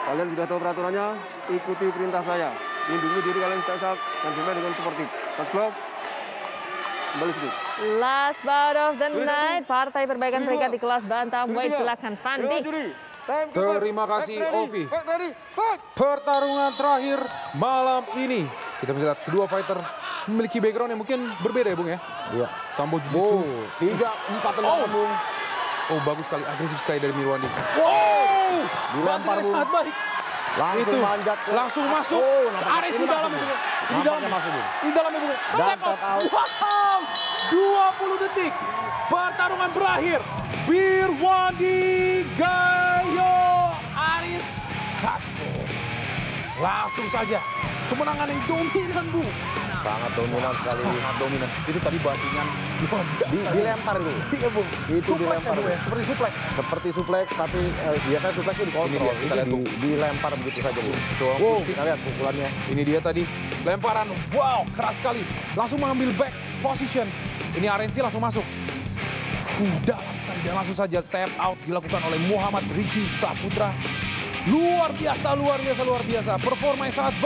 Kalian sudah tahu peraturannya, ikuti perintah saya. Lindungi diri kalian setiap dan bermain dengan sportif. Let's go. Kembali sedikit. Last bout of the night. Partai perbaikan peringkat di kelas bantamweight. Silakan Fandi. Terima kasih Ovi. Pertarungan terakhir malam ini. Kita bisa lihat kedua fighter memiliki background yang mungkin berbeda ya Bung ya. Iya. Sambo Jiu-Jitsu. 3-4 tendangan Bung. Oh bagus sekali, agresif sekali dari Mirwandi. Wow, dilempar bantuannya sangat baik. Langsung manjat ke langsung masuk ke area si dalam itu. Ini dalam masuk Bung. Ini dalam Bung. Dan tap out. Wow, 20 detik. Pertarungan berakhir. Mirwandi Gayo Aris Hasko. Langsung saja kemenangan yang dominan Bung. Sangat dominan sekali. Sangat dominan. Itu tadi battingan luar biasa. Dilempar itu. Iya Bung. Itu Suplex dilempar. ya, seperti suplex. Seperti suplex, tapi biasanya suplex itu dikontrol. Ini dia, kita lihat, Bung. Dilempar begitu saja. Wow, Kita lihat pukulannya. Ini dia tadi lemparan. Wow, keras sekali. Langsung mengambil back position. Ini Arensi langsung masuk. Dalam sekali dan langsung saja tap out dilakukan oleh Muhammad Riki Saputra. Luar biasa, luar biasa, luar biasa. Performa yang sangat baik.